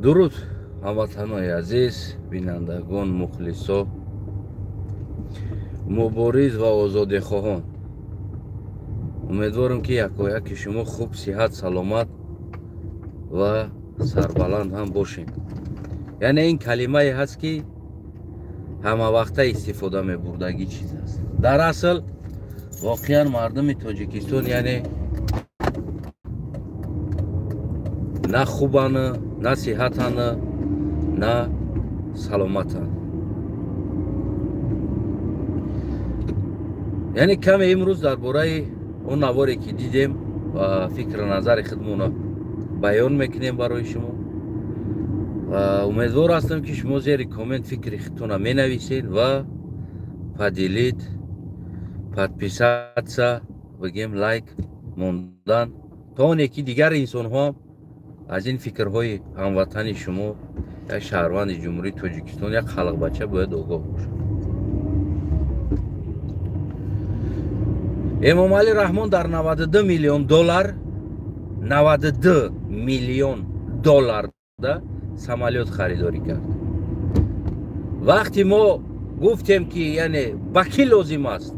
дуруд ҳамватанои азиз, бинандагон, мухлисо, мубориз ва озодихоҳон. умедворам ки якояки шумо хуб, сиҳат, саломат ва сарбаланд ҳам бошем. яъне ин калимае ҳаст ки ҳамавақта истифода мебурдаги чиз аст. дар асл воқеан мардуми Тоҷикистон яъне на хубана, на сиҳатана, на саломатана. яъне каме имрӯз дар бораи он наворе ки дидем ва фикру назари худмона баён мекунем барои шумо. ва умедвор ҳастам ки шумо зери коммент фикри худтона менависед ва поделид, подписаться, бигем лайк мондан, то оне ки дигар инсонҳо аз ин фикрҳои ҳамватани шумо, як шаҳрванди ҷумҳурии Тоҷикистон, як халқбача бояд огоҳ бошад. Эмомалӣ Раҳмон дар $92 миллион $92 миллион самолет харидорӣ кард. вақте мо гуфтем ки яъне ба кӣ лозим аст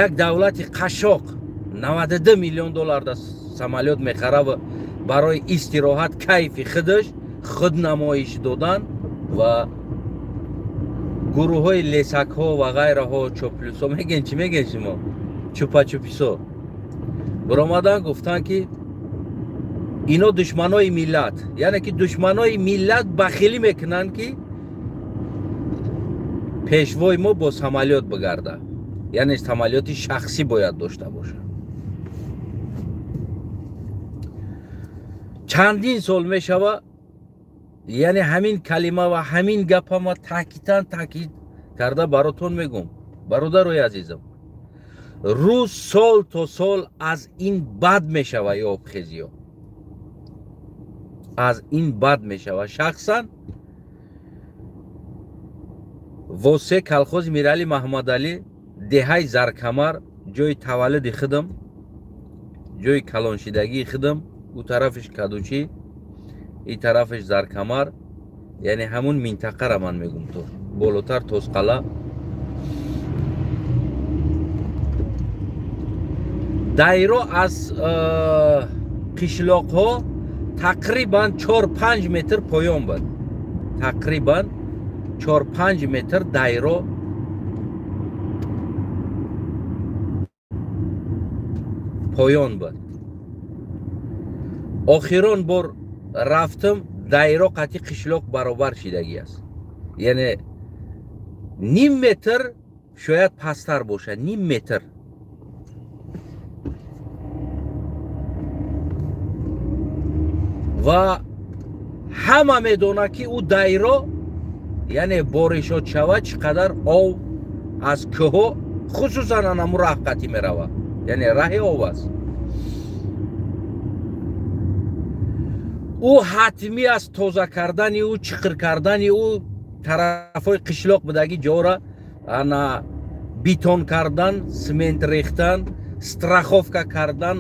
як давлати қашоқ $92 миллион самолет мехара ва барои истироҳат кайфи худаш худ намоиш додан ва гурӯҳҳои лесакҳо ва ғайраҳо, чоплюсо, меген чӣ меген шумо, чупачуписо биромадан гуфтанд ки ино душманои миллат, яъне ки душманои миллат бахилӣ мекунанд ки пешвои мо бо самолет бигарда, яъне самолети шахсӣ бояд дошта бошад. чандин сол мешава, яъне ҳамин калима ва ҳамин гапа ма таъкидан таъкид карда баротон мегӯм. бародарои азизам, рӯз сол то сол аз ин бад мешава обхезиё, аз ин бад мешава. шахсан восе калхози Мирали Маҳмадалӣ, деҳаи Заркамар, ҷои таваллуди худам, ҷои калоншидагии худам, у тарафиш Кадучӣ, ин тарафиш Заркамар, яъне ҳамун минтақара ман мегум то болотар Тозқала. дайро аз қишлоқҳо тақрибан 4-5 метр поён буд. тақрибан 4-5 метр дайро поён буд. охирон бор рафтам, дайро қати қишлоқ баробар шидагӣ аст. яъне ним метр шояд пастар бошад, ним метр. ва ҳама медонад ки ӯ дайро, яъне боришот шавад, чӣ қадар ов аз кӯҳҳо хусусан анаму раҳ қатӣ меравад, яъне раҳи ов аст. ӯ ҳатмӣ аст тоза кардани ӯ, чиқр кардани ӯ, тарафҳои қишлоқ будагӣ ҷора ана битон кардан, симент рехтан, страховка кардан,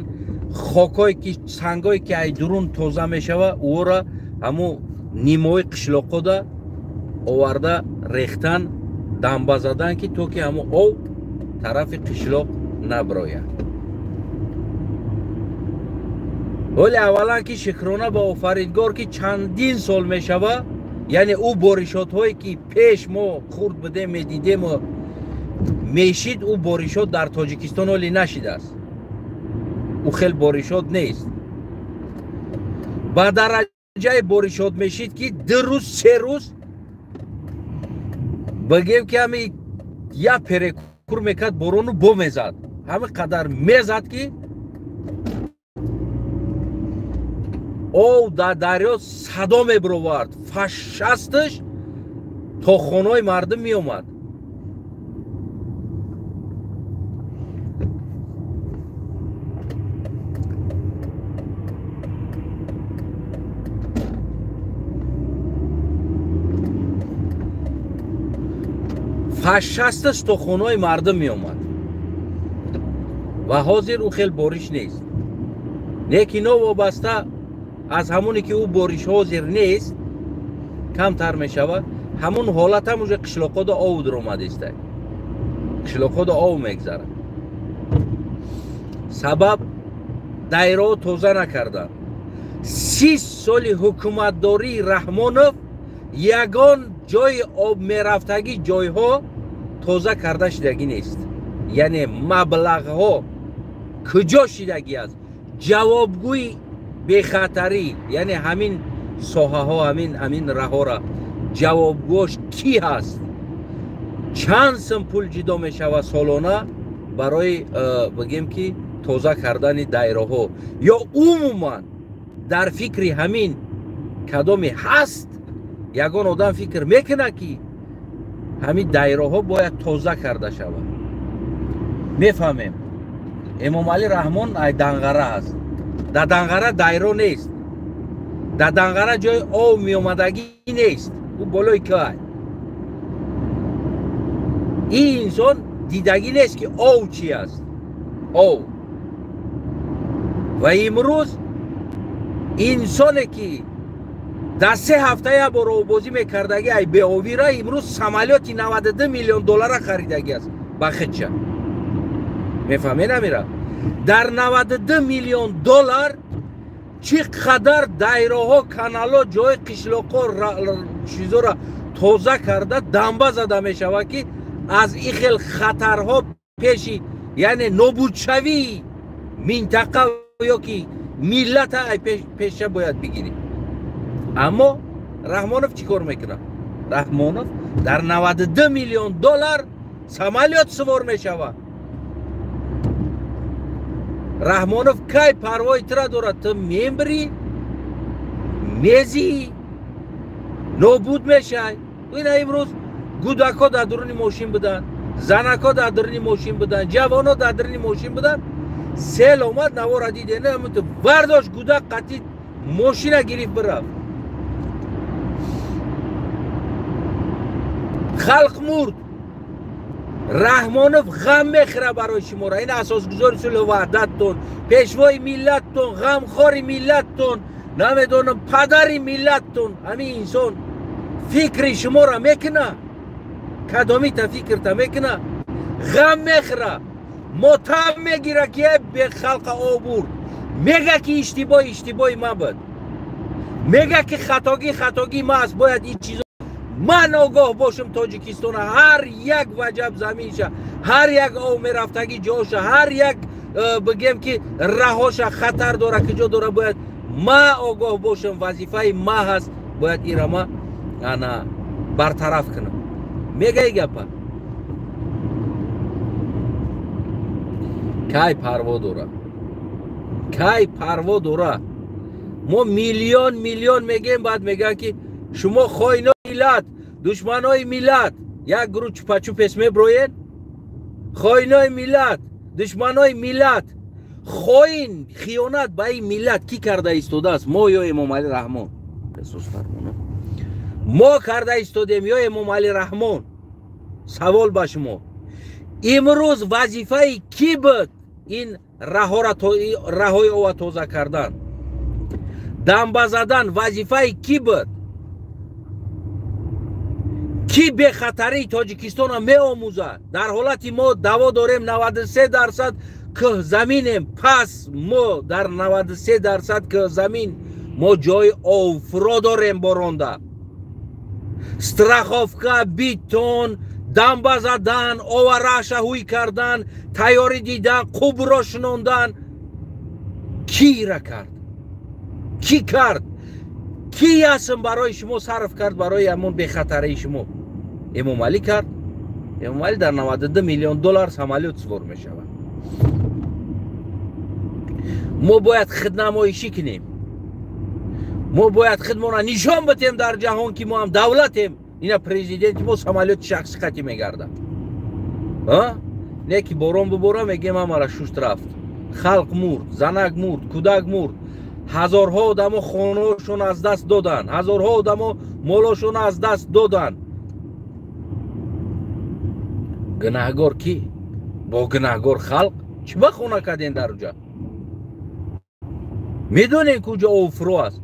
хокое ки сангое ки ай дурун тоза мешава, ӯро ҳаму нимои қишлоқода оварда рехтан, дамба задан ки то ки ҳаму ов тарафи қишлоқ наброяд. вале аввалан ки шукрона ба офаридгор ки чандин сол мешава, яъне ӯ боришотҳое ки пеш мо хурд будем, медидему мешид, ӯ боришот дар Тоҷикистон оли нашидааст. ӯ хел боришот нест. ба дараҷаи боришот мешид ки 2 рӯз 3 рӯз бигем ки ҳами як перекур мекард, борону бо мезад, ҳами қадар мезад ки ов дар дарё садо мебировард, фашасташ то хонаи мардум меомад. фашасташ то хонаи мардум меомад. ва ҳозир ӯ хел бориш нест. не ки но вобаста از همونی که او بارش ها زیر نیست کمتر می شود. همون حالت هم اوجه قشلاقا دا آو در اومده است. قشلاقا دا آو میگذره. سبب دایره توزه نکردن. 30 سال حکومتداری رحمانوف یگان جای آب میرفتگی جای ها توزه کرده شدگی نیست. یعنی مبلغ ها کجا شدگی است. جوابگوی بخطری یعنی همین ساحه ها همین راه ها را جوابگوش کی هست، چند سم پول جدا می شود سالانه برای بگیم که توزه کردن دایره ها یا عموما در فکری همین کدامی هست. یگان آدم فکر میکنه که همین دایره ها باید توزه کرده شود. میفهمیم امام علی رحمان ای دنغره است. در دنغره دایره نیست. در دنغره جای آب می آمدگی نیست. او بالای که این انسان دیدگی نیست که آب چی است. آب و امروز انسانی که در 3 هفته یا برو بازی میکردگی ای به آبی را امروز سمالیاتی 92 میلیون دلار خریدگی است بخدشه. میفهمی نمیره در 92 میلیون دلار چقدر دایره ها کانال ها جای قشلاقا چیزا را توزه کرده دنبه زده میشود که از این خیل خطرها پیشی یعنی نابود شوی منطقه یا که ملت پیشه باید بگیری. اما رحمانوف چی کار میکنه؟ رحمانوف در 92 میلیون دلار سمالیات سوار میشود. رحمانوف کی پروای تر دارد؟ تو میبری میزی نابود میشه. این امروز گودکا در درون ماشین بدن، زنکا در درون ماشین بدن، جوانا در درون ماشین بدن. سیل اومد نوار دیده نه همون تو برداشت گودک قطعی ماشین گریف برفت. خلق مرد. رحمانوف غم میخره برای شما را. این اساسگزار صلح وحدتتون، پیشوای ملتتون، غمخوار ملتتون، نمیدونم پدر ملتتون. همین انسان فکر شما را میکنه، کدامی تا فکر تا میکنه. غم میخره، متهم میگیره که به خلق آورد. میگه که اشتباهی ما بود. میگه که خطاگی ما است. باید این چیزا من آگاه باشم. تاجیکستان هر یک وجب زمینشه، هر یک آب میرفتگی جاشه، هر یک بگیم که رهاش خطر داره که جا داره، باید ما آگاه باشم. وظیفه ما هست باید این را ما برطرف کنم. میگه ای گپا کی پروا داره. ما میلیون میگیم، بعد میگه که شما خائنای ملت، دشمنای ملت. یک گروه چوپچوپ اسمه بروین خائنای ملت، دشمنای ملت. خائن خیانت به این ملت کی کرده ایستاده است؟ ما یا امام علی رحمان؟ ما کرده ایستادیم یا امام علی رحمان؟ سوال به شما. امروز وظیفه کی بود این رهای او توزه کردن، دنبه زدن؟ وظیفه کی بود؟ کی به خطری تاجیکستان می آموزه؟ در حالتی ما دوا داریم 93% که زمینیم. پس ما در 93% که زمین ما جای آفرا داریم بارانده. استراخافکا، بیتون، دنبه زدن، آوره شهوی کردن، تیاری دیدن، قوب را شنوندن. کی را کرد؟ کی کرد؟ کی اسم برای شما صرف کرد برای همون به خطری شما؟ امام علی کرد. امام علی در 92 میلیون دلار سمالیات سوار می شود. ما باید خودنمایشی کنیم. ما باید خودمون نشان بدیم در جهان که ما هم دولتیم. اینا پرزیدنت ما سمالیات شخصی خطی میگرده. نه که باران بباره میگیم همه شوشت رفت. خلق مرد، زنک مرد، کودک مرد. هزارها آدم خانه‌شون از دست دادن، هزارها آدم مالاشون از دست دادن. گناهگار کی؟ با گناهگار خلق چی بخونه کردین در اونجا؟ میدونین کجا آفرو است؟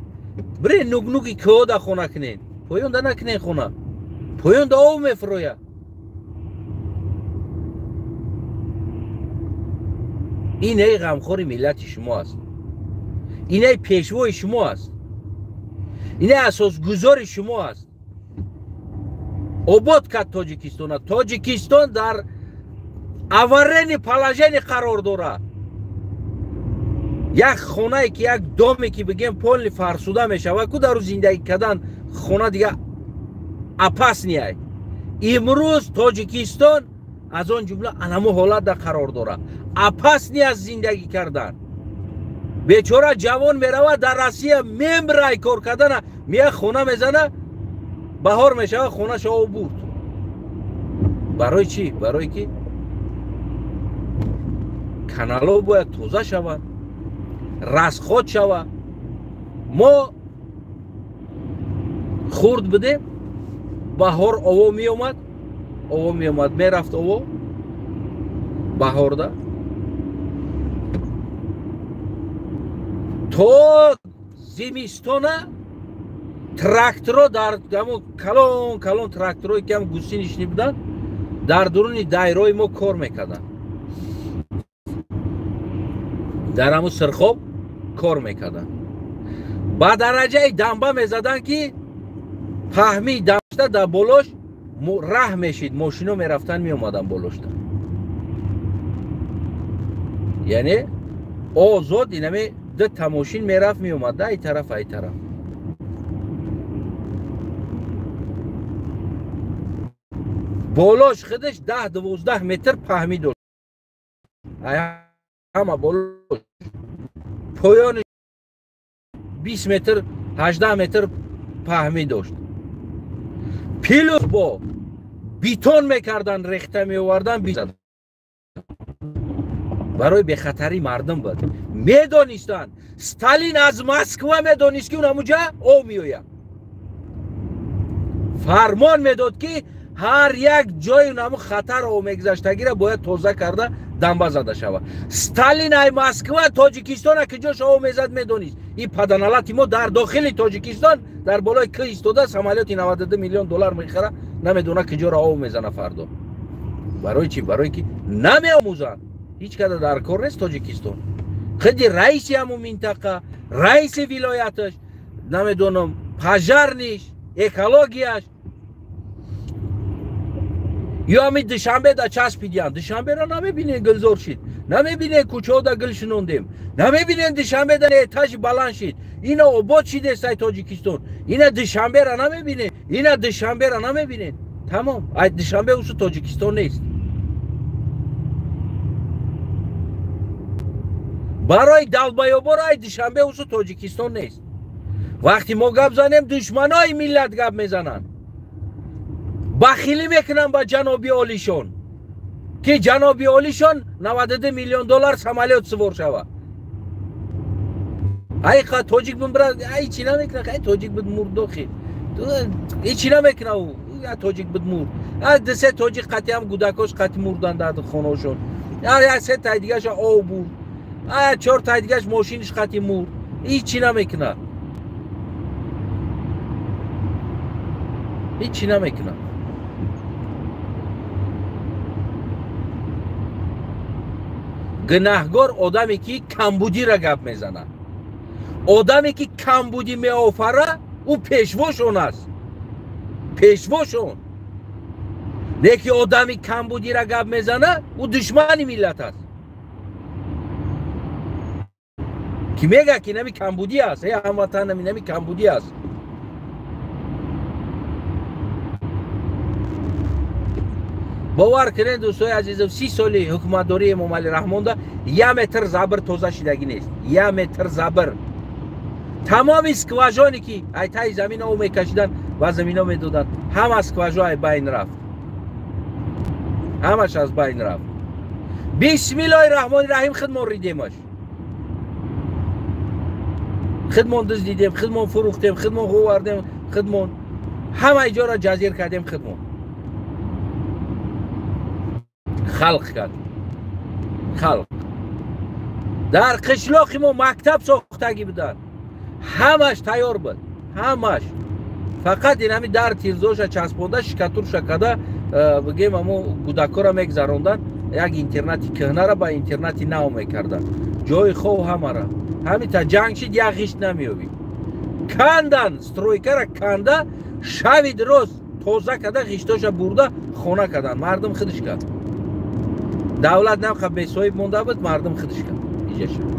برین نگنوگی که دا خونه کنین پایون دا نکنین خونه پایون دا او میفرویا اینه غمخوری ملت شما است اینه پیشوای شما است اینه اساس گذار شما است آباد کرد تاجیکستان تاجیکستان در آورین پلاژن قرار داره یک خونه که یک دامی که بگیم پول فرسوده میشه و که در زندگی کردن خونه دیگه اپس نیای امروز تاجیکستان از آن جمله انمو حالت در قرار داره اپس نی از زندگی کردن بیچاره جوان میروه در روسیه رای کار کردن میه خونه میزنه بهار میشه خونه شو برد برای چی؟ برای که کانالا باید توزه شود رسخوت شود ما خورد بده بهار آوا می اومد می رفت آوا بهار ده تو زمستانه تراکتورها در کلان تراکتورهایی که هم گوسی نشنی بودن در درون دایره ما کار میکردن در همون سرخوب کار میکردن با درجه دنبه میزدن که پهمی داشته در بلوش ره میشید ماشینا میرفتن میومدن بلوشتن یعنی آزاد اینمی ده تماشین میرفت میومد ای طرف ای طرف بالاش خودش 10-12 متر پهمی داشت همه بالاش پایانش 20 متر 18 متر پهمی داشت پیلوس با بیتون میکردن ریخته میوردن بیزدن برای بخطری مردم بود میدانستن ستالین از مسکو میدانست که اون همونجا او میوید فرمان میداد که هر یک جای اون همون خطر او میگذشتگی را باید توزه کرده دنبه زده شود ستالین ای مسکو تاجیکستان که جاش او میزد میدانست این پدنالتی ما در داخل تاجیکستان در بالای که ایستاده سمالیاتی 92 میلیون دلار میخره نمیدونه که جا را او میزنه فردا برای چی؟ برای که نمیآموزن هیچ کده در کار نیست تاجیکستان خیلی رئیسی همون منطقه رئیس ولایتش نمیدونم پژرنیش اکولوژیش یا همین دوشنبه در چسبیدیم دوشنبه را نمیبینه گلزار شید نمیبینه کوچه ها در گل شنوندیم نمیبینه دوشنبه در اتاج بلند شید اینا آباد شده است تاجیکستان اینا دوشنبه را نمیبینه اینا دوشنبه را نمیبینه تمام ای دوشنبه اوسو تاجیکستان نیست برای دلبایابا ای دوشنبه اوسو تاجیکستان نیست وقتی ما گپ زنیم دشمنای ملت گپ میزنن بخیلی میکنن با جنابی عالیشون که جنابی عالیشون 92 میلیون دلار سمالیات سوار شود ای خواهد تاجیک بون برد ای چی نمیکنه ای تاجیک بود مرد خیلی ای چی نمیکنه او تاجیک بود مرد دسته تاجیک قطعی هم گودکاش قطعی مردن در خانه شون یا سه تای دیگه آو بود 4 تای دیگه ماشینش قطعی مرد ای چی نمیکنه ای چی نمیکنه گناهگار آدمی که کمبودی را گپ میزنه آدمی که کمبودی می آفره او پیشواشون است پیشواشون نه که آدمی کمبودی را گپ میزنه او دشمن ملت است کی میگه که نمی کمبودی است یا هموطن نمی کمبودی است باور کنید دوستای عزیزم 30 سالی حکومتداری امام علی رحمان ده 1 متر زبر توزه شدگی نیست 1 متر زبر تمام اسکواژانی که ایتای زمین او میکشیدن و زمین ها میدادن هم اسکواژای بین رفت همش از بین رفت بسم الله الرحمن الرحیم خدمون ریدیمش خدمون دزدیدیم خدمون فروختیم خدمون خوردیم خدمون همه جا را جزیر کردیم خدمون خلق کرد خلق در قشلاق ما مکتب ساختگی بودن همش تیار بود، همش. فقط این همی در تیرزوش چسبونده شکتور شکده بگیم همون گودکا را میگذراندن، یک اینترنتی کهنه را با اینترنتی نو میکردن، جای خوب همه را. همین تا جنگ شد یک غیشت نمیابی. کندن سترویکه را کنده، شوید روز توزه کده غیشتاش برده خونه کردن، مردم خودش کرد. دولت نمیخواد به صاحب مونده بود، مردم خودش کرد. اینجا شد.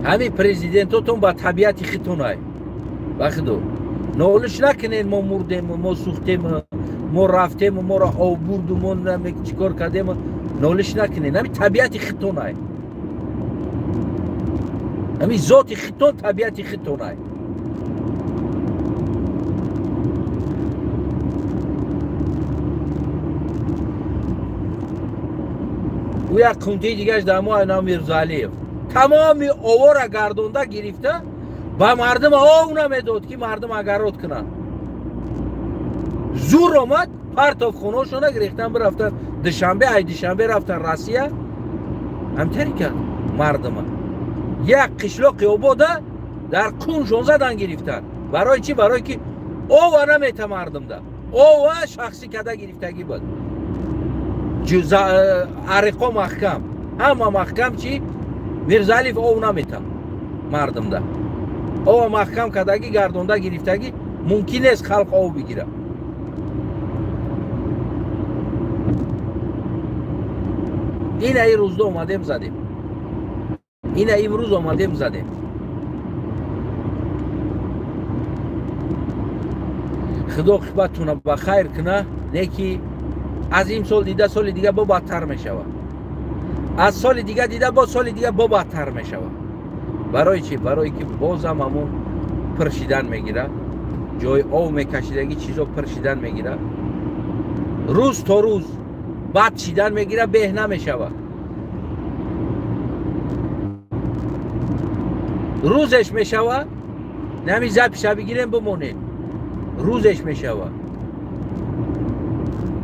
همین پرزیدنتاتون با طبیعت خیتون های بخدو نولش نکنین ما مردیم، ما سوختیم، ما رفتیم، ما را آبورد و ما چیکار کردیم، نولش نکنین. همین طبیعت خیتون های، همین ذات خیتون، طبیعت خیتون های. او یک کنده دیگهش در ما نام میرزالیف تمامی آوار گردونده گرفته با مردم آو نمیداد که مردم اگرات کنن. زور آمد پرتاف خونه‌شون گرفتن برفتن دوشنبه، ای دوشنبه رفتن روسیه. همطوری کرد مردم یک قشلاق آباده در کنشون زدن گرفتن. برای چی؟ برای که او نمیته مردم ده، او شخصی کده گرفتگی بود. عرقا محکم، همه محکم چی؟ میرزالیف او نمیته مردم ده، او محکم کدگی گردونده گرفتگی ممکن است خلق او بگیره. این ای روزده اومدیم زدیم، این امروز اومدیم زدیم. خدا خدمتتون بخیر کنه. نیکی از این سال دیده سال دیگه با بدتر میشوه، از سال دیگه دیده با سال دیگه با بدتر میشوه. برای چی؟ برای که بازم همون پرشیدن میگیره، جای او میکشیدگی چیزا پرشیدن میگیره، روز تا روز بد شیدن میگیره، به نمیشوه. روزش میشوه نمی زب شب بگیریم بمونیم، روزش میشوه.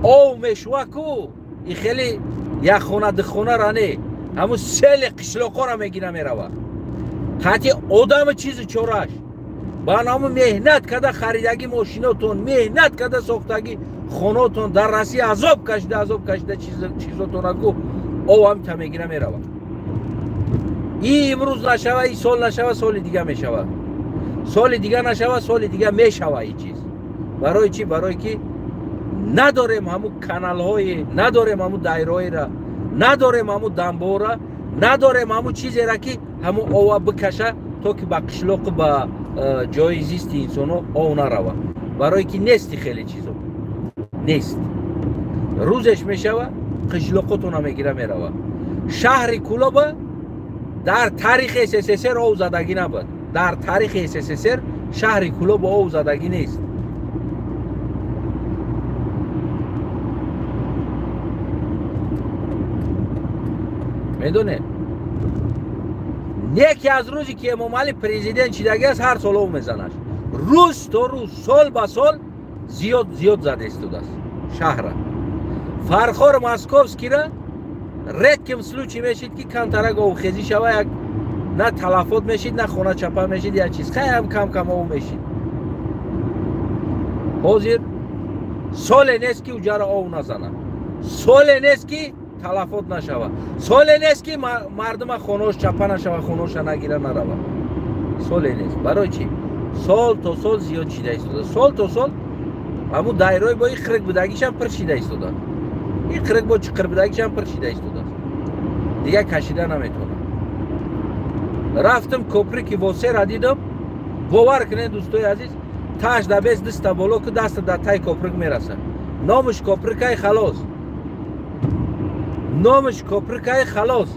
او میشوه کو ای خیلی یک خونه ده خونه رانه همون سیل قشلاقا را میگیره میروه. حتی آدم چیز چورش با نام مهنت کده خریدگی ماشیناتون، مهنت کده ساختگی خوناتون، در رسی عذاب کشده چیزاتون کو او هم تا میگیره میروه. ای امروز نشوه، ای سال نشوه، سال دیگه میشوه، سال دیگه نشوه، سال دیگه میشوه. ای چیز برای چی؟ برای که نداریم همون کانال های، نداریم همون دایره های را، نداریم همون دنبا را، نداریم همون چیزی را که همون آوا بکشه تا که با قشلاق با جای زیست انسان ها آو نروه. برای که نیستی خیلی چیزا نیست. روزش میشوه قشلاقتون هم میگیره میروه. شهر کولابا در تاریخ SSSR آو زدگی نبود، در تاریخ SSSR شهر کولابا آو زدگی نیست. میدونه یکی از روزی که امام علی پرزیدنت شدگی است هر سال او میزنش، روز تا روز سال با سال زیاد زده استوده است شهر. فرخار ماسکوفسکی را رد که مسلو چی میشید که کم ترک او خیزی شوه، یک نه تلفات میشید نه خونه چپه میشید، یک چیز خیلی کم او میشید. حاضر سال نیست که اجاره او نزنه، سال نیست که تلفات نشوه، سال نیست که مردم خونوش چپه نشوه، خونوش نگیره نروه. سال نیست. برای چی؟ سال تا سال زیاد شیده ایستاده، سال تا سال همون دایره با این خرک بودگیش هم پر شیده ایستاده، این خرک با چقر بودگیش هم پر شیده ایستاده، دیگه کشیده نمیتونه. رفتم کپری که واسه را دیدم، باور کنید دوستای عزیز، تاش دبیز دست بالا که دست در تای کپرک میرسه. نامش کپرکای خلاص، نامش کپرکای خلاص،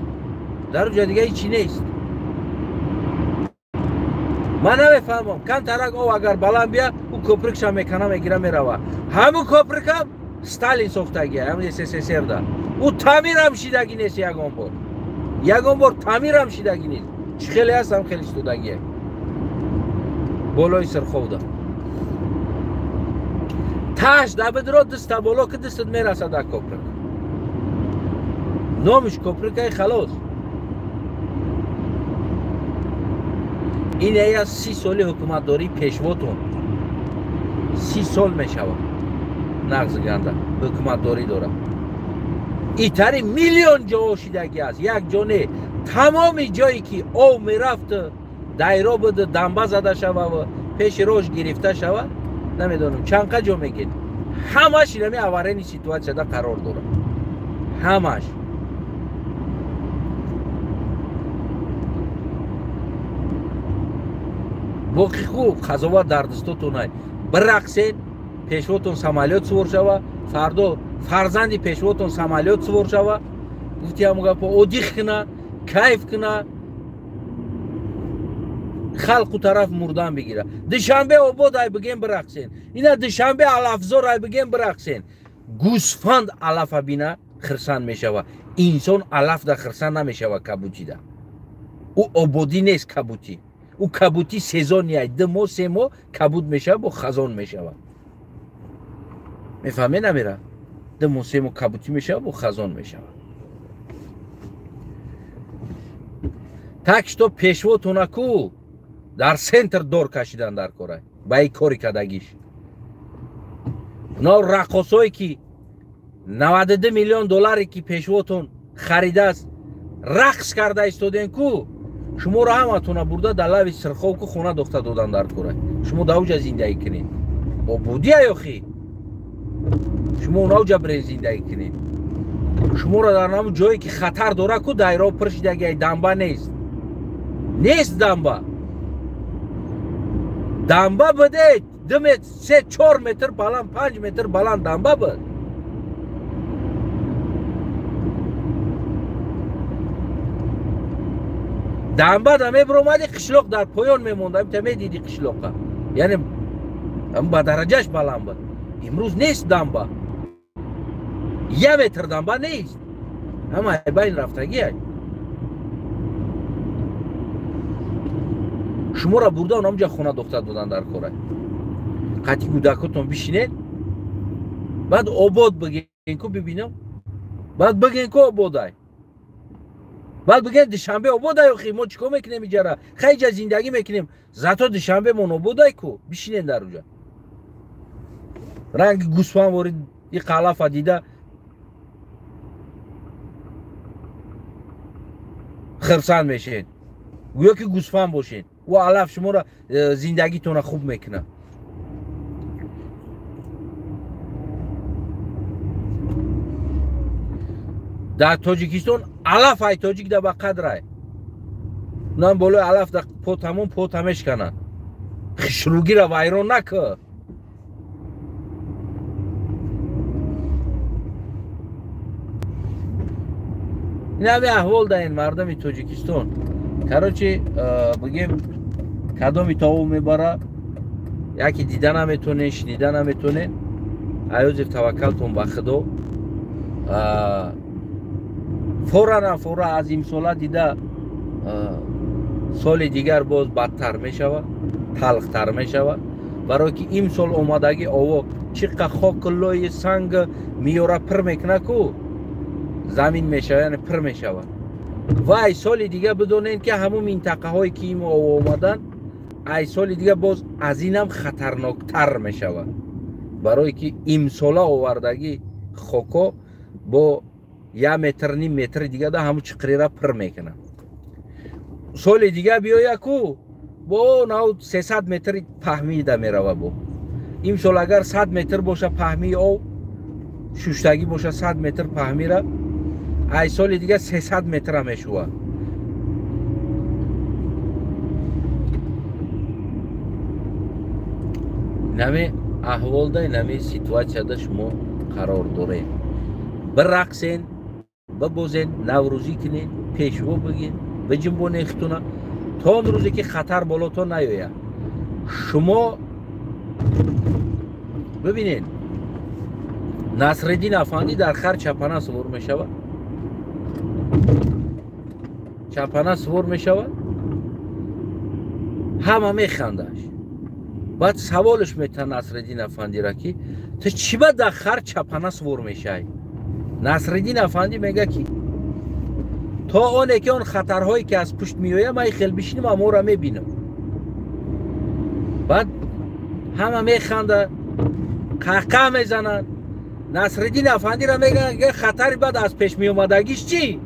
در جای دیگه هیچی نیست. من نمیفهمم کم ترک او اگر بلند بیا او کپرکش هم میکنه میگیره میروه. همون کپرک هم ستالین ساختگی، همون SSSR ده، او تعمیر هم شیدگی نیست. یگان بار تعمیر هم شیدگی نیست. چه خیلی هست هم خیلی شدگیه بالای سر خوده. تاش در بدرا دست بالا که دستت میرسه در کپرک. نامش کوپریکای خلاص. این از 30 سالی حکومت داری پیشواتون 30 سال میشود نقض گنده حکومت داری داره. ایتری میلیون جا شدگی است. یک جانه تمام جایی که آب میرفت دایره بده دنبه زده شود و پیش روش گرفته شود. نمیدونم چند جا میگید همش اینمی اورین سیتواسیا دا قرار داره. همش باقی خوب قضاوت در دستتون های برقصین پیشواتون سمالیات سوار شوه. فردا فرزندی پیشواتون سمالیات سوار شوه. گفتی همو گفت اودیخ کنه کیف کنه خلق و طرف مردن بگیره. دوشنبه آباد های بگیم برقصین. اینا دوشنبه علفزار های بگیم برقصین. گوسفند علف بینه خرسان میشوه. انسان علف در خرسان نمیشوه. کبوتی ده او آبادی نیست. کبوتی او کبوتی سیزونیه 2 ماه 3 ماه کبود میشه با خزان میشوه. میفهمی نمیره 2 ماه 3 ماه کبوتی میشه با خزان میشوه. تکش تو پیشواتونه کو در سنتر دور کشیدن در کاره با ای کاری کدگیش. اونا رقصایی که 92 میلیون دلاری که پیشواتون خریده است رقص کرده استودین کو شما را همتونه برده در لب سرخو کو خونه دخته دادن در کاره. شما در اوجا زندگی کنین آبودی ایاخی. شما اون اوجا برین زندگی کنین. شما را در نام جایی که خطر داره کو دایره پرشیدگی دنبه نیست. نیست دنبه. دنبه بده 2 متر 3 4 متر بلند 5 متر بلند دنبه بده. دنبه دمه برومدی قشلاق در پایان میمونده. تمه دیدی قشلاقه یعنی با درجهش بلند بود. امروز نیست دنبه 1 متر دنبه نیست. اما بین رفتگی هست. شما را برده اونم جا خونه دختر دادن در کاره. قطعی کودکاتون بشینید بعد آباد بگین که ببینم. بعد بگین که آباد های بعد بگین دوشنبه آباد های خیلی ما چیکار میکنیم اینجا خیلی جا زندگی میکنیم زتا دوشنبه من آباد های که بشینید در اونجا. رنگ گوسفند وارد این قلف دیده خرسان میشین گویا که گوسفند باشین و علف شما را زندگیتون خوب میکنه. در تاجیکستان علف های تاجیک در بقدر های نام بالای علف در پوتمون پوتمش کنن. خشروگی را ویران نکه. این همه احوال در این مردم تاجیکستان. کراچی بگیم کدامی تاو میبره یکی دیدن نمیتونه شنیدن نمیتونه. ایوزیف توکلتون به خدا. فورا از این ساله دیده سال دیگر باز بدتر میشود تلختر میشود. برای که این سال اومدگی آوا چقدر خاک لای سنگ میاره پر میکنه کو زمین میشود یعنی پر میشود. و ای سال دیگه بدونین که همون منطقه هایی که این اومدن ای سال دیگه باز از اینم خطرناکتر میشود. برای که این ساله آوردگی خاکا با 1 متر نیم متر دیگه ده همون چقری را پر میکنه. سال دیگه بیاید کو با 300 متر پهمی ده میروه. با این سال اگر 100 متر باشه پهمی او شوشتگی باشه 100 متر پهمی را ای سال دیگه 300 متر هم میشوه. نمی احوال ده نمی سیتواسیا ده شما قرار داره. برقصین ببوزین نوروزی کنین پیشوا بگین بجنبون اختونه تا اون روزی که خطر بالاتون نیاید. شما ببینین نصرالدین افندی در خر چپنه سوار می شود. چپنه سوار می شود همه می خندش. بعد سوالش میتن نصرالدین افندی را که تو چی با در خر چپنه سوار می شای؟ نصرالدین افندی میگه که تا آنه که آن خطرهایی که از پشت میآید من خیلی بشینم و ما را میبینم. بعد همه میخنده، قهقه میزنن. نصرالدین افندی را میگن خطری بعد از پیش میومدگیش چی؟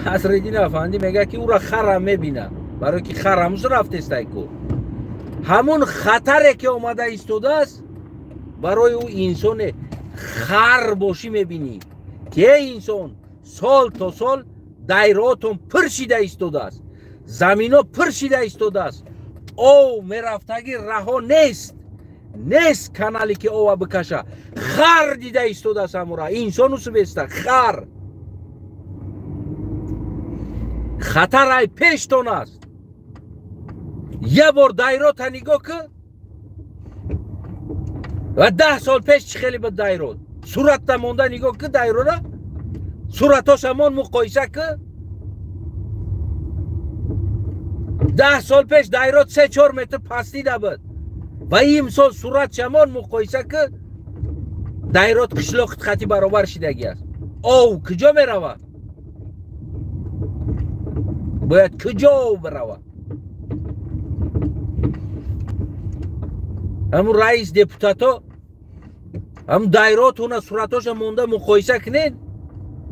نصرالدین افندی میگه که او را خرم میبینه، برای که خرمز رفته است کو. همون خطری که اومده ایستاده است برای او انسان خر باشی میبینی که انسان سال تا سال دایراتون پرشیده ایستاده است، زمینا پرشیده ایستاده است، او میرفتگی رها نیست کانالی که او بکشه. خر دیده ایستاده است همورا انسان اوسو بیسته خر. خطر ای پیشتون است. یه بار دایرات نگاه که و 10 سال پیش خیلی به دایرات صورت مونده نگاه که دایرات را صورتاش همان مقایسه که 10 سال پیش دایرات 3-4 متر پستی ده بود و این سال صورت همان مقایسه که دایرات قشلاق خطی برابر شدگی است. او کجا می روه؟ باید کجا بروه؟ همون رئیس دپوتاتا هم دایراتونه صورتاش مونده مقایسه کنین.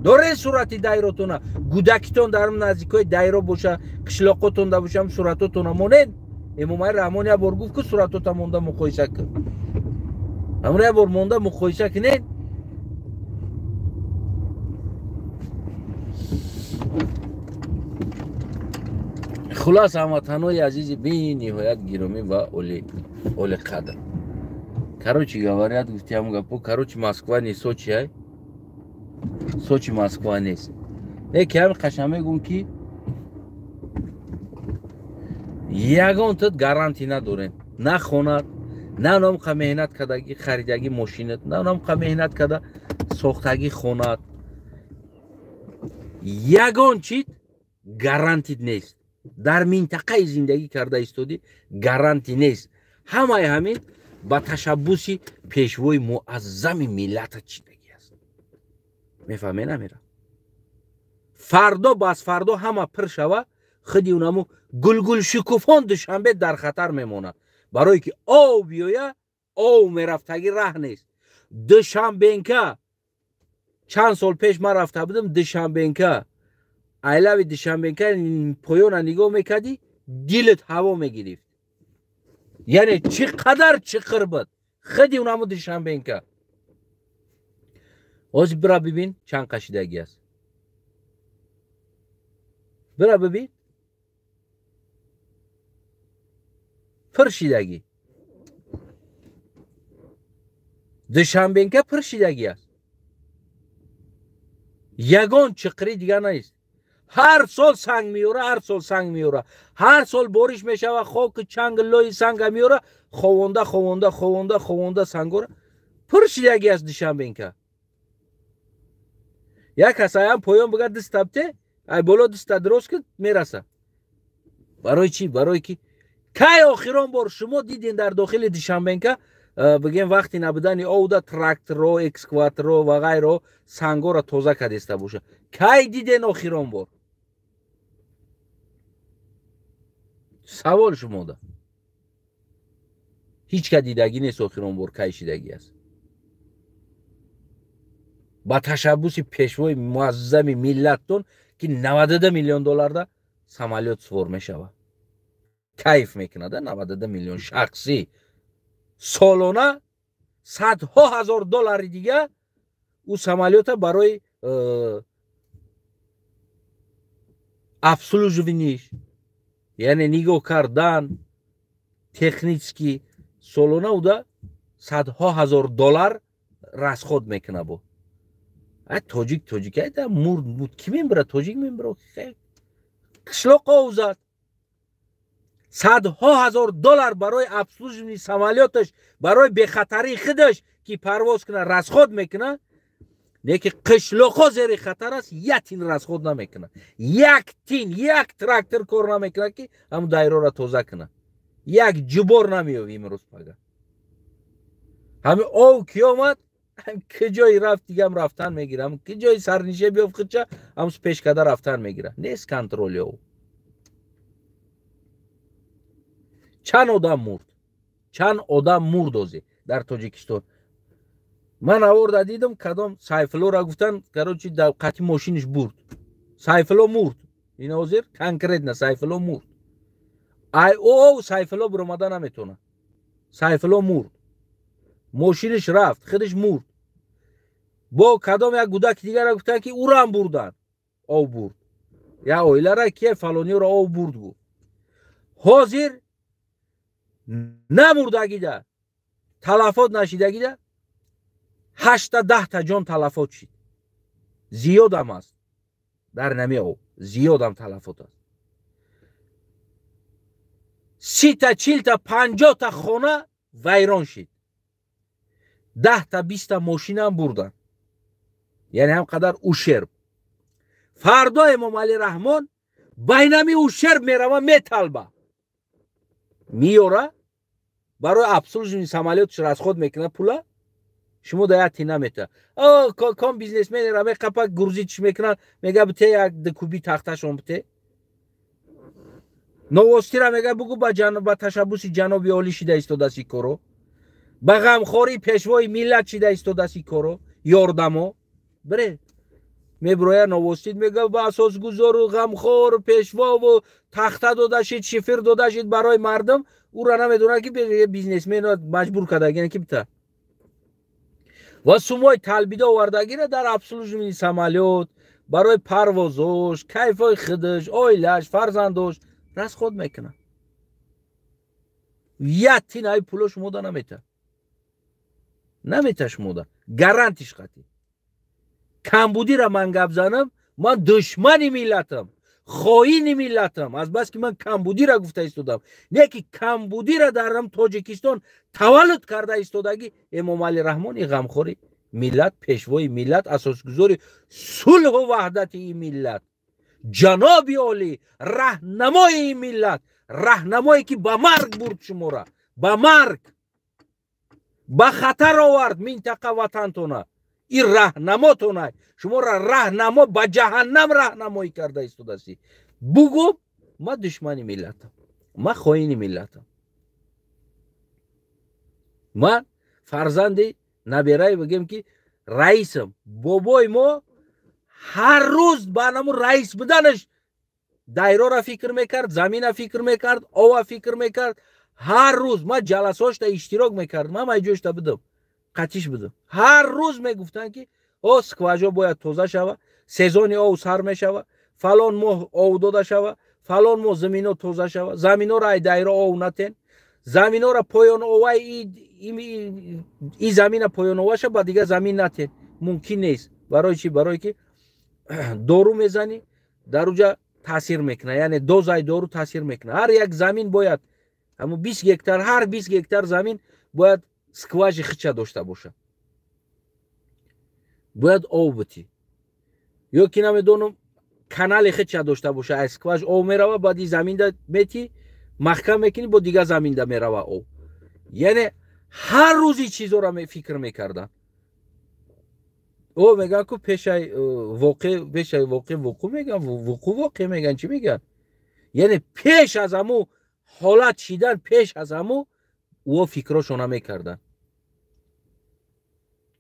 داره صورتی دایراتونه گودکتون در نزدیکای دایره باشه، قشلاقتون ده باشه، هم صورتاتون مونین. امام رحمان یه بار گفت که صورتات مونده مقایسه کن. همون یه بار مونده مقایسه کنین. خلاص هموطنای عزیز بی نهایت گرامی و اولی قدر. Короче говоря, гостям гапо, короче Москва не Сочи, ай. Сочи Москва نیست. یکم قشنگ میگم که یگان تد گارانتی نداره. نه خونه، نه نام که مهنت کردگی خریدگی ماشینت، نه نام که مهنت کرده ساختگی خونت. یگان چیت گارانتی نیست. در منطقه زندگی کرده ایستادی گارانتی نیست. همه همین با تشبوسی پیشوای معظم ملت چیدگی است. میفهمی نمیره؟ فردا باز فردا همه پر شوه خودی اونمو گلگل شکوفان دوشنبه در خطر میمونه. برای که او بیایه او میرفتگی ره نیست. دوشنبه که چند سال پیش من رفته بودم دوشنبه که ایلاوی دوشنبه که پایان نگاه میکردی دلت هوا میگرفت. یعنی چقدر چقر بود خودی اونمو دوشنبه که از برا ببین چند کشیدگی است. برا ببین پرشیدگی دوشنبه که پرشیدگی است. یگان چقری دیگه نیست. هر سال سنگ میوره، هر سال سنگ میوره، هر سال بارش میشه و خاک چنگ لای سنگ میوره، خوانده سنگوره پرشیدگی است. دوشنبه که یک کسایی هم پایان بگه دست تبته ای بالا دست درست که میرسه. برای چی؟ برای که کی آخران بار شما دیدین در داخل دوشنبه که بگیم وقتی نبودن او تراکتور و اکسکواتور و غیره سنگا را تازه کردسته باشه. کی دیدین آخران بار؟ سوال شما ده. هیچ که دیدگی نیست آخران بار کی شیدگی است. با تشبوس پیشوای معظم ملتتون که 92 میلیون دلار ده سمالیات سوار میشوه. کیف میکنه ده 92 میلیون شخصی سالانه صدها هزار دلار دیگه او سمالیات برای обслуживаніш یعنی نگاه کردن تکنیکی سالانه او ده صدها هزار دلار راسخود میکنه با تاجیک ایده مرد کی میبره تاجیک میبره قشلاق اوزد صدها هزار دلار برای обслуживані سمالیاتش برای بخطری خودش که پرواز کنه راسخود میکنه. نه که قشلاقا زیر خطر است یک تین راسخود نمیکنه، یک تراکتور کار نمیکنه که هم دایره را تازه کنه، یک جبور نمیوی امروز پگه همه او کی آمد کجای رفت دیگه هم رفتن میگیرم کجای سرنیشه بیفت چه همس پیش کده رفتن میگیره نیست کنترل او چند آدم مرد اوزی در تاجیکستان من آورده دیدم کدام سایفلو را گفتن کروچی در قطی ماشینش برد سایفلو مرد این اوزیر کنکرت نه سایفلو مرد ای او سایفلو برآمده نمیتونه سایفلو مرد ماشینش رفت خودش مرد با کدام یک گودک دیگر را گفتن که او را هم بردن او برد یا اویله را که فلانی را او برد گفت حاضر نمردگی ده تلفات نشیدگی ده 8-10 تا جان تلفات شد زیاد هم است در نمی او زیاد هم تلفات است 30 تا 40 تا 50 تا خانه ویران شد 10 تا 20 تا ماشین هم بردن یعنی هم قدر اوشرب فردا امام علی رحمان بینمی اوشرب میروه میطلبه میاره برای ابسولوژن سمالیاتش را از خود میکنه پولا شما دایتی نمیته کام بیزنسمن را میقپک گرزی چی میکنن میگه بته یک دکوبی تختش اون بته نواستی را میگه بگو با تشبوس جنابی عالی شده ایستاده سی کارو با غمخوری پیشوای ملت شده ایستاده سی کارو یاردمو بره میبرویا نوستید میگه با اساس گذار و غمخور پیشوا و تخته داده شید شفر داده شید برای مردم او را نمیدونه که به بیزنسمن را مجبور کرده که بتا و سومای تلبیده آوردگی را در ابسولوژن سمالیات برای پروازش کیفای خودش آیلش فرزندش راست خود میکنه یتی نای پولو شما دا نمیته شما دا گارانتیش قطعی کمبودی را من گپ زنم من دشمن ملتم خائن ملتم از بس که من کمبودی را گفته ایستادم نه که کمبودی را در تاجیکستان تولد کرده ایستادگی امام علی رحمان غمخوری ملت پیشوای ملت اساسگذار صلح و وحدت این ملت جناب عالی راهنمای این ملت راهنمایی که به مرگ برد شما را به مرگ به خطر آورد منطقه وطنتونه این راهنماتونه شما را راهنما به جهنم راهنمایی کرده ایستادسی بگو ما دشمن ملتم ما خائن ملتم ما فرزند نبیرای بگیم که رئیسم بابای ما هر روز برنامه رئیس بدنش دایره را فکر میکرد زمین را فکر میکرد آوا فکر میکرد هر روز ما جلساش تا اشتراک میکرد ما مایجوش تا بدم قطیش بدم هر روز میگفتن که او سکواجا باید توزه شوه سزون او سر میشوه فلان ماه او داده شوه فلان ماه زمین توزه شوه زمین را دایره او نتن زمین را پایان اوه ای زمین پایان اوه شد با دیگه زمین نتن ممکن نیست برای چی؟ برای که دارو میزنی در اونجا تاثیر میکنه یعنی دوزای دارو تاثیر میکنه هر یک زمین باید همو 20 هکتار هر 20 هکتار زمین باید سکواژ خچه داشته باشه باید آب بتی یا که نمیدونم کانال خچه داشته باشه اسکواژ آب میروه بعد زمین دا میتی محکم میکنی با دیگه زمین دا میروه آب یعنی هر روزی چیزا را فکر میکردن او میگن که پیش واقع میگن واقع میگن چی میگن یعنی پیش از همو حالت شیدن پیش از همو او فکراشو نمیکردن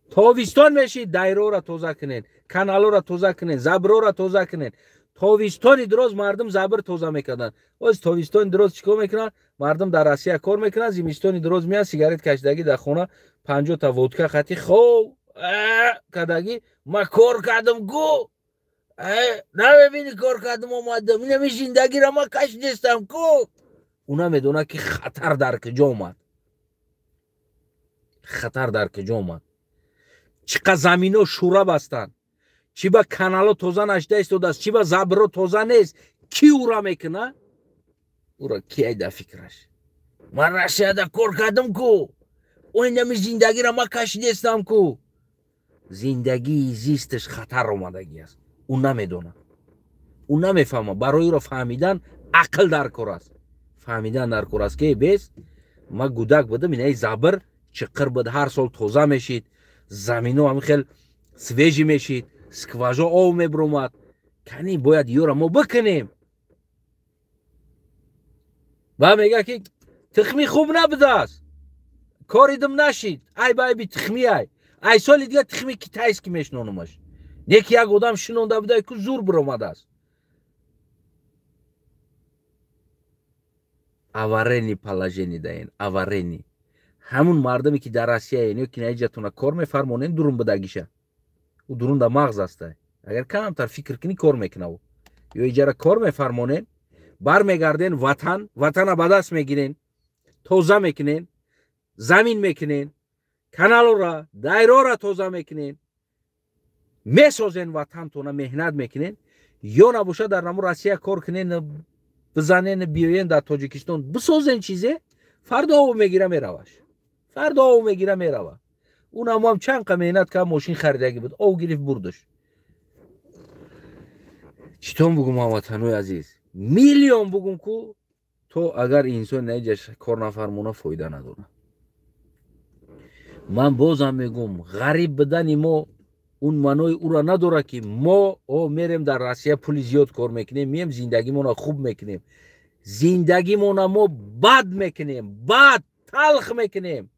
تاویستان میشید دایره را توزه کنین کانال را توزه کنین زبر را توزه کنین تاویستان دراز مردم زبر توزه میکردن از تاویستان دراز چیکار میکنن مردم در آسیا کار میکنن زمستان دراز میان سیگارت کشیدگی در خونه 50 تا ودکا خطی خوب کدگی ما کار کردم گو نمیبینی کار کردم اومدم اینمی زندگی را ما کش نیستم کو اونا میدونه که خطر در کجا اومد خطر در کجا اومد چقدر زمین ها شوره بستن چی با کانال ها توزه نشده ایستاده است چی با زبر ها توزه نیست کی او را میکنه او را کی ایده فکرش من رشیده کار کردم کو اینمی زندگی را ما کش نیستم کو زندگی زیستش خطر اومدگی است او نمیدونه او نمیفهمه برای را فهمیدن عقل در کار است فهمیدن در کار است که بیس ما گودک بودم اینه زبر چقدر بود هر سال توزه میشید замину ҳам хел свежӣ мешид, скважо об мебуромад. кани бояд ёра мо бикунем. ва мега ки тухми хуб набудааст, кори дум нашид, ай ба айби тухми ай соли дига тухми китайский мешинонумаш. неки як одам шинонда буда ку зур биромадааст. аварени положение даен, аварени. ҳамун мардаме ки дар Россия ё кинаиҷатона кор мефармонен дурун бидагиша. у дурун да мағз аст. агар камтар фикр кунӣ кор мекунав. ё иҷара кор мефармонен, бармегарден ватан, ватана ба даст мегирен, тоза мекунен, замин мекунен, каналора, дайрора тоза мекунен, месозен ватантона меҳнат мекунен, ё набоша дар намо Россия кор кунен, бизанен биёен дар Тоҷикистон бисозен чизе, фардо об мегира мераваш. фардо об мегира мерава. унам ҳам чанд қа меҳнат ка мошин харидагӣ буд, об гирифт бурдаш. читон бугум ҳамватанои азиз, миллион бугум ку то агар инсон наиҷаш кор нафармона фоида надорад. ман бозам мегум ғариб бидани мо اون منوی او را نداره که ما میریم در روسیه پول زیاد کار میکنیم، میم زندگیمون را خوب میکنیم، زندگیمون ما بد میکنیم، بد تلخ میکنیم.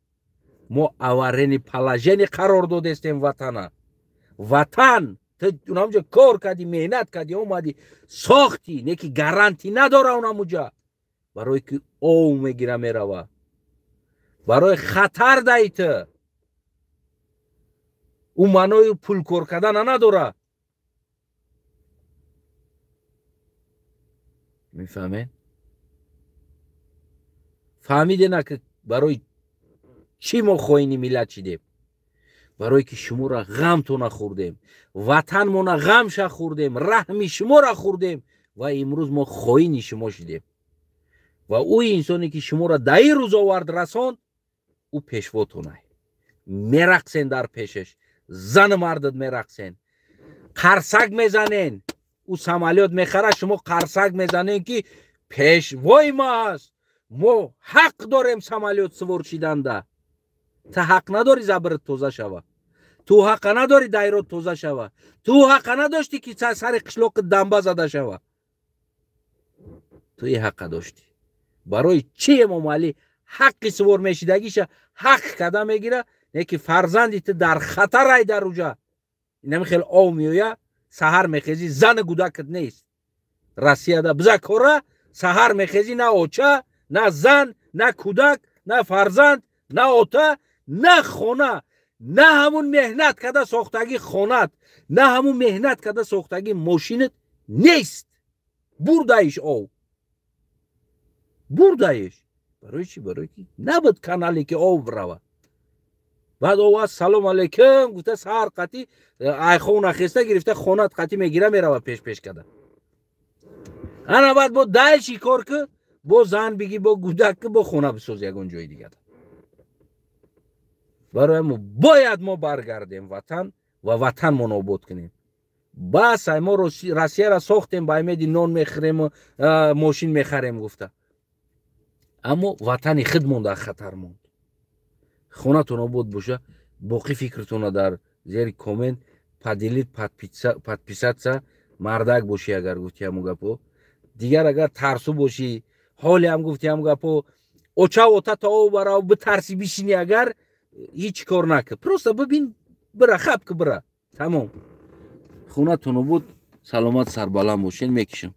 ما آورین پلاژن قرار دادیم وطن. وطن تو اونجا کار کردی، مهنت کردی، اومدی ساختی، نه که گارانتی نداره اونجا، برای که او میگیره میروه، برای خطر دایته. او منوی پول کار کردن نداره. میفهمین؟ فهمیده نه که برای چی ما خواهینی ملت شدیم؟ برای که شما را غم تو نخوردیم، وطن ما را غمش خوردیم، رحم شما را خوردیم و امروز ما خواهینی شما شدیم. و او انسانی که شما را در این روز آورد رساند، او پیشواتونه. میرقصین در پیشش، زن مردت میرقصین، قرصک میزنین. او سمالیات میخره، شما قرصک میزنین که پیشوای ما هست، ما حق داریم سمالیات سوار شدن ده. تا حق نداری زبرت توزه شوه، تو حق نداری دایرات توزه شوه، تو حق نداشتی که سر قشلاق دنبه زده شوه، تو یه حق داشتی. برای چی امام علی حق سوار میشیدگیش حق کده میگیره؟ نه که فرزندیت در خطر ای در روجا نمیخیل او میویا سهر میخیزی زن گودکت نیست. روسیه ده بزاکوره سهر میخیزی نه اوچه، نه زن، نه کودک، نه فرزند، نه اوته، نه خونه، نه همون مهنت کده ساختگی خونت، نه همون مهنت کده ساختگی ماشینت نیست. بردهش او، بردهش. برای چی؟ برای کی؟ نبود کانالی که او بروه. بعد او سلام علیکم گفته سهر قطی ایخون خسته گرفته خونت قطی میگیره میروه پیش کده. انا بعد با دایشی کار که با زن بگی، با گودک که با خونه بسوز یکون جای دیگه ده. برای ما باید ما برگردیم وطن و وطن ما نابود کنیم. بس ما روسیه را ساختیم با امیدی نان میخریم و ماشین میخریم گفته، اما وطن خودمون در خطر موند. خونتون نابود باشه. باقی فکرتون در زیر کامنت پدیلید پدپیساتسا مردک باشی اگر گفتی همو گپو. دیگر اگر ترسو باشی حالی هم گفتی همو گپو اوچا اوتا تا او برا بترسی بشینی اگر هیچ کار نکه. پروستا ببین برا خب که برا تمام. خونتون نابود. سلامت سربلند باشین. میکشم.